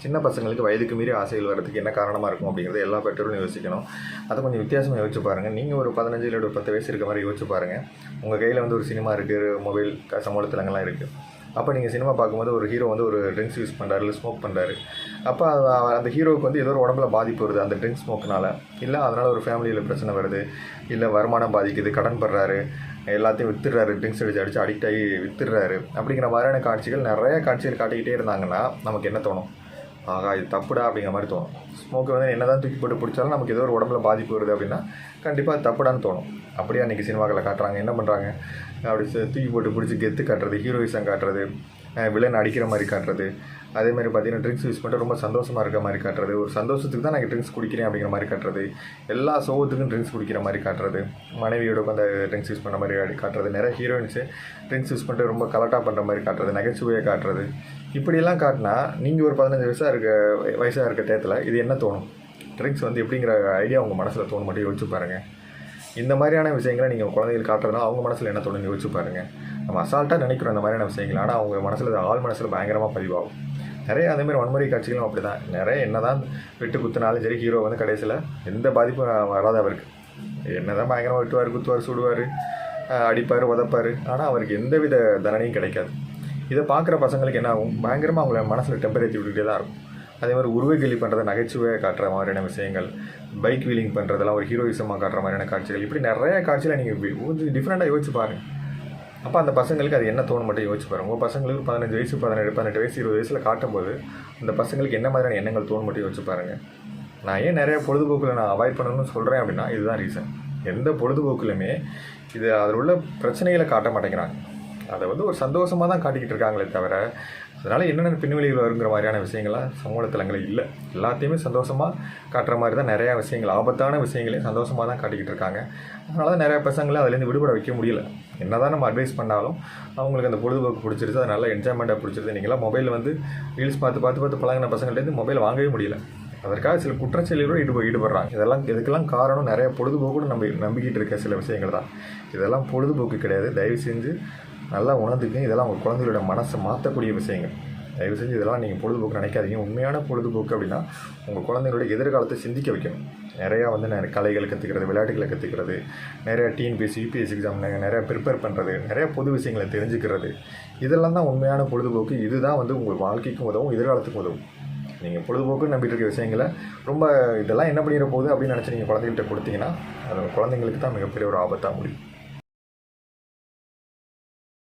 சின்ன பசங்களுக்கு வயதுக்கு மீறி ஆசைகள் வரதுக்கு என்ன காரணமாக இருக்கும் அப்படிங்கிறது எல்லா பெற்றோரும் யோசிக்கணும். அதை கொஞ்சம் வித்தியாசமாக யோசிச்சு பாருங்கள். நீங்கள் ஒரு 15 இல்லை ஒரு 10 வயசு இருக்க மாதிரி யோசிச்சு பாருங்கள். உங்கள் கையில் வந்து ஒரு சினிமா இருக்குது, மொபைல் சமூக தளங்கள்லாம் இருக்குது. அப்போ நீங்கள் சினிமா பார்க்கும்போது ஒரு ஹீரோ வந்து ஒரு ட்ரிங்க்ஸ் யூஸ் பண்ணுறாரு, இல்லை ஸ்மோக் பண்ணுறாரு. அப்போ அந்த ஹீரோவுக்கு வந்து ஏதோ ஒரு உடம்புல பாதிப்பு வருது அந்த ட்ரிங்க்ஸ் ஸ்மோக்குனால, இல்லை அதனால் ஒரு ஃபேமிலியில் பிரச்சனை வருது, இல்லை வருமானம் பாதிக்குது, கடன் படுறாரு, எல்லாத்தையும் வித்துடுறாரு, ட்ரிங்க்ஸ் அடித்து அடிக்ட் ஆகி வித்துடுறாரு. அப்படிங்கிற மாதிரியான காட்சிகள் நிறைய காட்சிகள் காட்டிக்கிட்டே இருந்தாங்கன்னா நமக்கு என்ன தோணும்? ஆகா இது தப்புடா அப்படிங்கிற மாதிரி தோணும். ஸ்மோக்கு வந்து என்ன தான் தூக்கி போட்டு பிடிச்சாலும் நமக்கு ஏதோ ஒரு உடம்புல பாதிப்பு வருது அப்படின்னா கண்டிப்பாக அது தப்புடான்னு தோணும். அப்படியே அன்றைக்கி சினிமாக்களை காட்டுறாங்க. என்ன பண்ணுறாங்க? அப்படி தூக்கி போட்டு பிடிச்சி கெத்து காட்டுறது, ஹீரோயிசம் காட்டுறது, வில்லன் அடிக்கிற மாதிரி காட்டுறது, அதேமாதிரி பார்த்திங்கன்னா ட்ரிங்க்ஸ் யூஸ் பண்ணிட்டு ரொம்ப சந்தோஷமாக இருக்க மாதிரி காட்டுறது, ஒரு சந்தோஷத்துக்கு தான் நான் ட்ரிங்க்ஸ் குடிக்கிறேன் அப்படிங்கிற மாதிரி காட்டுறது, எல்லா சோகத்துக்கும் ட்ரிங்க்ஸ் குடிக்கிற மாதிரி காட்டுறது, மனைவியோட அந்த ட்ரிங்க்ஸ் யூஸ் பண்ண மாதிரி காட்டுறது, நிறைய ஹீரோயின்ஸு ட்ரிங்க்ஸ் யூஸ் பண்ணிட்டு ரொம்ப கலட்டாக பண்ணுற மாதிரி காட்டுறது, நகைச்சுவையை காட்டுறது. இப்படியெல்லாம் காட்டினா நீங்கள் ஒரு 15 வயசாக இருக்க டயத்தில் இது என்ன தோணும்? ட்ரிங்க்ஸ் வந்து எப்படிங்கிற ஐடியா உங்கள் மனசில் தோணும் மட்டும் யோசிச்சு பாருங்கள். இந்த மாதிரியான விஷயங்களை நீங்கள் குழந்தைகள் காட்டுறதுனா அவங்க மனசில் என்ன தோணுன்னு யோசிச்சு பாருங்கள். நம்ம அசால்ட்டாக நினைக்கிறோம் இந்த மாதிரியான விஷயங்கள், ஆனால் அவங்க மனசில் ஆள் மனசில் பயங்கரமாக பதிவாகும். நிறைய அதேமாதிரி வன்முறை காட்சிகளும் அப்படி தான். நிறைய என்ன தான் வெட்டு குத்துனாலும் சரி, ஹீரோ வந்து கடைசியில் எந்த பாதிப்பும் வராது அவருக்கு. என்ன தான் பயங்கரமாக வெட்டுவார், குத்துவார், சுடுவார், அடிப்பார், உதப்பார், ஆனால் அவருக்கு எந்தவித தண்டனையும் கிடைக்காது. இதை பார்க்குற பசங்களுக்கு என்ன ஆகும்? பயங்கரமாக அவங்கள மனசில் டெம்பரேச்சர் விட்டுகிட்டே தான் இருக்கும். அதே மாதிரி உருவை கேலி பண்ணுறத நகைச்சுவையாக காட்டுற மாதிரியான விஷயங்கள், பைக் வீலிங் பண்ணுறதெல்லாம் ஒரு ஹீரோயிசமாக காட்டுற மாதிரியான காட்சிகள், இப்படி நிறைய காட்சியில் நீங்கள் கொஞ்சம் டிஃப்ரெண்ட்டாக யோசிச்சு பாருங்கள். அப்போ அந்த பசங்களுக்கு அது என்ன தோணும் மட்டும் யோசிச்சு பாருங்கள். உங்கள் பசங்களுக்கு 15 வயசு, 17, 18 வயசு, 20 வயசில் காட்டும்போது அந்த பசங்களுக்கு என்ன மாதிரியான எண்ணங்கள் தோணும் மட்டும் யோசிச்சு பாருங்கள். நான் ஏன் நிறைய பொழுதுபோக்கில் நான் அவாய்ட் பண்ணணும்னு சொல்கிறேன் அப்படின்னா இதுதான் ரீசன். எந்த பொழுதுபோக்குலையுமே இது அதில் உள்ள பிரச்சனைகளை காட்ட மாட்டேங்கிறாங்க. அதை வந்து ஒரு சந்தோஷமாக தான் காட்டிக்கிட்டு இருக்காங்களே தவிர, அதனால் என்னென்ன பின்விளைவுகள் வருங்கிற மாதிரியான விஷயங்கள்லாம் சமூக தளங்களில் இல்லை. எல்லாத்தையுமே சந்தோஷமாக காட்டுற மாதிரி தான் நிறையா விஷயங்கள், ஆபத்தான விஷயங்களையும் சந்தோஷமாக தான் காட்டிக்கிட்டு இருக்காங்க. அதனால தான் நிறையா பசங்களை அதுலேருந்து விடுபட வைக்க முடியல. என்ன தான் நம்ம அட்வைஸ் பண்ணாலும் அவங்களுக்கு அந்த பொழுதுபோக்கு பிடிச்சிருச்சு, அது நல்லா என்ஜாய்மெண்ட்டாக பிடிச்சிருது. நீங்களாம் மொபைலில் வந்து ரீல்ஸ் பார்த்து பழகின பசங்கள்டேருந்து மொபைல் வாங்கவே முடியல. அதற்காக சில குற்றச்செயல்களோடு ஈடுபடுறாங்க. இதுக்கெல்லாம் காரணம் நிறைய பொழுதுபோக்கு நம்பிக்கிட்டு இருக்க சில விஷயங்கள் தான். இதெல்லாம் பொழுதுபோக்கு கிடையாது. தயவு செஞ்சு நல்லா உணர்ந்துக்குங்க. இதெல்லாம் உங்கள் குழந்தைகளோட மனசை மாற்றக்கூடிய விஷயங்கள். தயவு செஞ்சு இதெல்லாம் நீங்கள் பொழுதுபோக்கு நினைக்காதீங்க. உண்மையான பொழுதுபோக்கு அப்படின்னா உங்கள் குழந்தைகளோட எதிர்காலத்தை சிந்திக்க வைக்கணும். நிறையா வந்து நிறைய கலைகளை கற்றுக்கிறது, விளையாட்டுகளை கற்றுக்கிறது, நிறையா டிஎன்பிஎஸ்சி, யூபிஎஸ்சி எக்ஸாம் நிறையா ப்ரிப்பேர் பண்ணுறது, நிறையா பொது விஷயங்களை தெரிஞ்சுக்கிறது, இதெல்லாம் தான் உண்மையான பொழுதுபோக்கு. இதுதான் வந்து உங்கள் வாழ்க்கைக்கும் உதவும், எதிர்காலத்துக்கும் உதவும். நீங்கள் பொழுதுபோக்குன்னு நம்பிட்டு இருக்க விஷயங்களை ரொம்ப இதெல்லாம் என்ன பண்ணிட போகுது அப்படின்னு நினச்சி நீங்கள் குழந்தைகள்கிட்ட கொடுத்தீங்கன்னா அது குழந்தைங்களுக்கு தான் மிகப்பெரிய ஒரு ஆபத்தாக முடியும்.